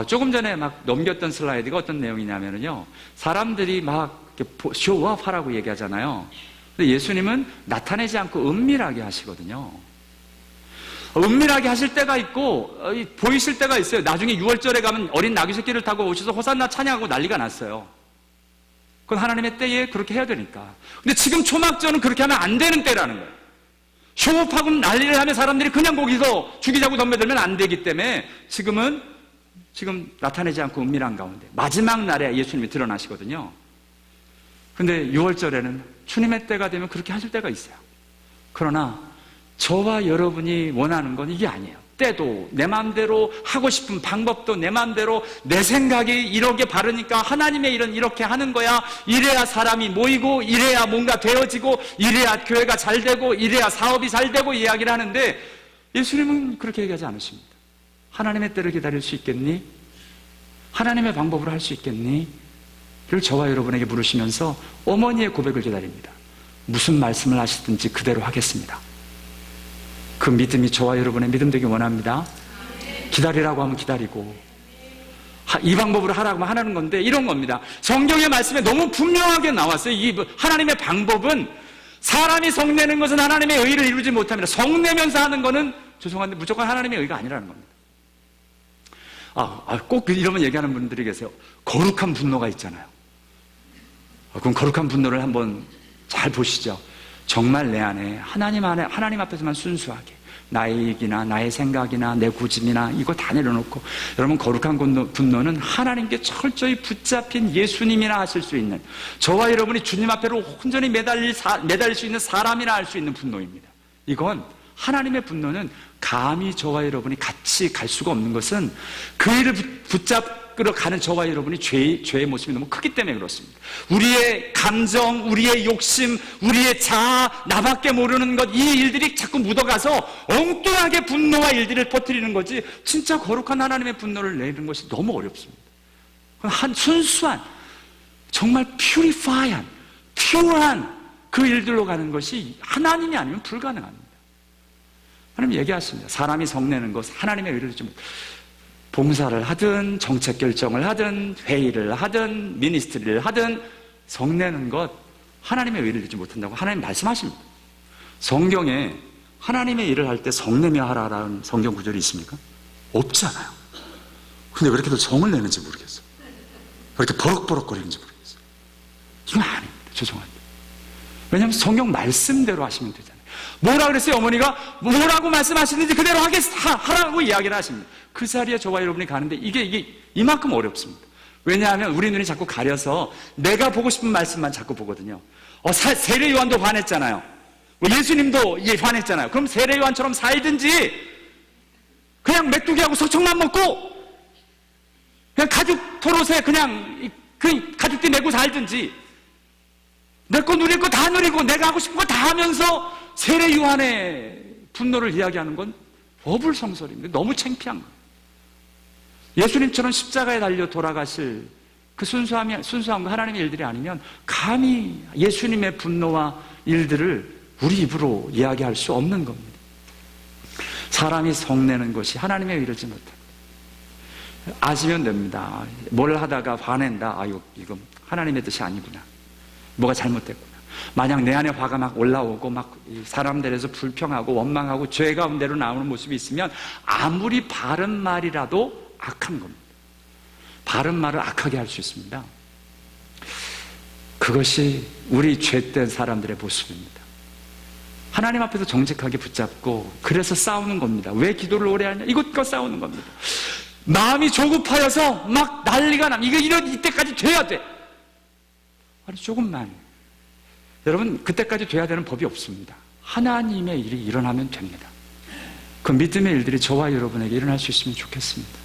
조금 전에 막 넘겼던 슬라이드가 어떤 내용이냐면요, 사람들이 막 쇼업하라고 얘기하잖아요. 근데 예수님은 나타내지 않고 은밀하게 하시거든요. 은밀하게 하실 때가 있고 보이실 때가 있어요. 나중에 6월절에 가면 어린 나귀 새끼를 타고 오셔서 호산나 찬양하고 난리가 났어요. 그건 하나님의 때에 그렇게 해야 되니까. 근데 지금 초막절은 그렇게 하면 안 되는 때라는 거예요. 쇼업하고 난리를 하면 사람들이 그냥 거기서 죽이자고 덤벼들면 안 되기 때문에 지금 나타내지 않고 은밀한 가운데 마지막 날에 예수님이 드러나시거든요. 근데 6월절에는 주님의 때가 되면 그렇게 하실 때가 있어요. 그러나 저와 여러분이 원하는 건 이게 아니에요. 때도 내 마음대로 하고 싶은 방법도 내 마음대로 내 생각이 이렇게 바르니까 하나님의 일은 이렇게 하는 거야. 이래야 사람이 모이고 이래야 뭔가 되어지고 이래야 교회가 잘 되고 이래야 사업이 잘 되고 이야기를 하는데 예수님은 그렇게 얘기하지 않으십니다. 하나님의 때를 기다릴 수 있겠니? 하나님의 방법으로 할 수 있겠니? 를 저와 여러분에게 물으시면서 어머니의 고백을 기다립니다. 무슨 말씀을 하시든지 그대로 하겠습니다. 그 믿음이 저와 여러분의 믿음 되길 원합니다. 기다리라고 하면 기다리고 이 방법으로 하라고 하는 건데 이런 겁니다. 성경의 말씀에 너무 분명하게 나왔어요. 이 하나님의 방법은 사람이 성내는 것은 하나님의 의를 이루지 못합니다. 성내면서 하는 거는 죄송한데 무조건 하나님의 의가 아니라는 겁니다. 꼭 이러면 얘기하는 분들이 계세요. 거룩한 분노가 있잖아요. 그럼 거룩한 분노를 한번 잘 보시죠. 정말 내 안에 하나님 앞에서만 순수하게 나의 이익이나 나의 생각이나 내 고집이나 이거 다 내려놓고, 여러분, 거룩한 분노는 하나님께 철저히 붙잡힌 예수님이나 하실 수 있는, 저와 여러분이 주님 앞에로 온전히 매달릴 수 있는 사람이나 할 수 있는 분노입니다. 이건 하나님의 분노는 감히 저와 여러분이 같이 갈 수가 없는 것은 그 일을 붙잡으러 가는 저와 여러분이 죄의 모습이 너무 크기 때문에 그렇습니다. 우리의 감정, 우리의 욕심, 우리의 자아, 나밖에 모르는 것, 이 일들이 자꾸 묻어가서 엉뚱하게 분노와 일들을 퍼뜨리는 거지, 진짜 거룩한 하나님의 분노를 내리는 것이 너무 어렵습니다. 순수한, 정말 퓨어한 그 일들로 가는 것이 하나님이 아니면 불가능합니다. 하나님 얘기하십니다. 사람이 성내는 것, 하나님의 의를 좀, 봉사를 하든 정책 결정을 하든 회의를 하든 미니스트리를 하든 성내는 것, 하나님의 의를 이루지 못한다고 하나님 말씀하십니다. 성경에 하나님의 일을 할 때 성내며 하라라는 성경 구절이 있습니까? 없잖아요. 근데 왜 이렇게들 성을 내는지 모르겠어요. 왜 이렇게 버럭버럭거리는지 모르겠어요. 이건 아닙니다. 죄송합니다. 왜냐하면 성경 말씀대로 하시면 되잖아요. 뭐라 그랬어요? 어머니가 뭐라고 말씀하시는지 그대로 하라고 이야기를 하십니다. 그 자리에 저와 여러분이 가는데 이게 이만큼 어렵습니다. 왜냐하면 우리 눈이 자꾸 가려서 내가 보고 싶은 말씀만 자꾸 보거든요. 세례 요한도 화냈잖아요. 예수님도 화냈잖아요. 그럼 세례 요한처럼 살든지, 그냥 메뚜기하고 소청만 먹고 그냥 가죽 토롯에 그냥 그 가죽띠 내고 살든지, 내 거 누릴 거 다 누리고 내가 하고 싶은 거 다 하면서 세례 요한의 분노를 이야기하는 건 어불성설입니다. 너무 창피한 거예요. 예수님처럼 십자가에 달려 돌아가실 그 순수함과 하나님의 일들이 아니면 감히 예수님의 분노와 일들을 우리 입으로 이야기할 수 없는 겁니다. 사람이 성내는 것이 하나님의 의를 지 못합니다. 아시면 됩니다. 뭘 하다가 화낸다. 아유, 이거 하나님의 뜻이 아니구나. 뭐가 잘못됐구나. 만약 내 안에 화가 막 올라오고 막 사람들에서 불평하고 원망하고 죄 가운데로 나오는 모습이 있으면 아무리 바른 말이라도 악한 겁니다. 바른 말을 악하게 할 수 있습니다. 그것이 우리 죄된 사람들의 모습입니다. 하나님 앞에서 정직하게 붙잡고 그래서 싸우는 겁니다. 왜 기도를 오래 하냐? 이것과 싸우는 겁니다. 마음이 조급하여서 막 난리가 나. 이때까지 돼야 돼. 아니, 조금만. 여러분, 그때까지 돼야 되는 법이 없습니다. 하나님의 일이 일어나면 됩니다. 그 믿음의 일들이 저와 여러분에게 일어날 수 있으면 좋겠습니다.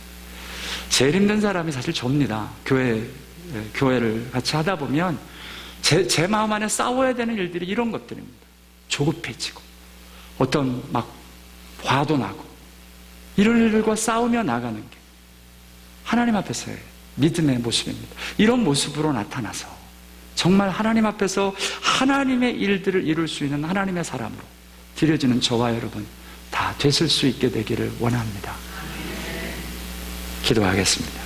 제일 힘든 사람이 사실 접니다. 교회를 같이 하다 보면 제 마음 안에 싸워야 되는 일들이 이런 것들입니다. 조급해지고 어떤 막 화도 나고 이런 일들과 싸우며 나가는 게 하나님 앞에서의 믿음의 모습입니다. 이런 모습으로 나타나서 정말 하나님 앞에서 하나님의 일들을 이룰 수 있는 하나님의 사람으로 드려지는 저와 여러분 다 되실 수 있게 되기를 원합니다. 기도하겠습니다.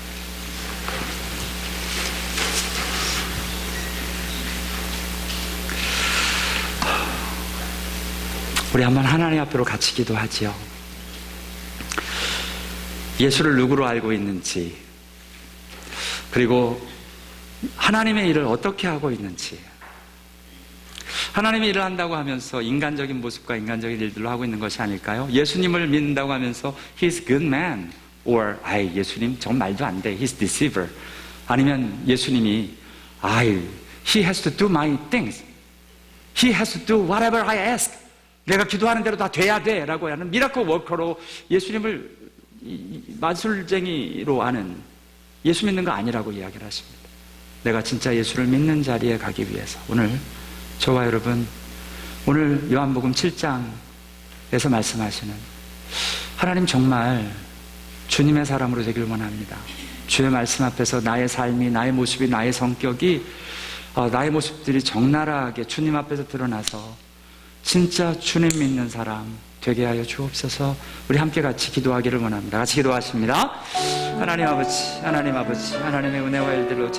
우리 한번 하나님 앞으로 같이 기도하지요. 예수를 누구로 알고 있는지, 그리고 하나님의 일을 어떻게 하고 있는지, 하나님의 일을 한다고 하면서 인간적인 모습과 인간적인 일들로 하고 있는 것이 아닐까요? 예수님을 믿는다고 하면서 He's good man, or 예수님 정 말도 안 돼, He's deceiver. 아니면 예수님이 He has to do my things, He has to do whatever I ask. 내가 기도하는 대로 다 돼야 돼 라고 하는 미라클 워커로 예수님을 마술쟁이로 아는, 예수 믿는 거 아니라고 이야기를 하십니다. 내가 진짜 예수를 믿는 자리에 가기 위해서 오늘 저와 여러분, 오늘 요한복음 7장에서 말씀하시는 하나님, 정말 주님의 사람으로 되길 원합니다. 주의 말씀 앞에서 나의 삶이, 나의 모습이, 나의 성격이, 나의 모습들이 적나라하게 주님 앞에서 드러나서 진짜 주님 믿는 사람 되게 하여 주옵소서. 우리 함께 같이 기도하기를 원합니다. 같이 기도하십니다. 하나님 아버지, 하나님 아버지, 하나님의 은혜와 일들로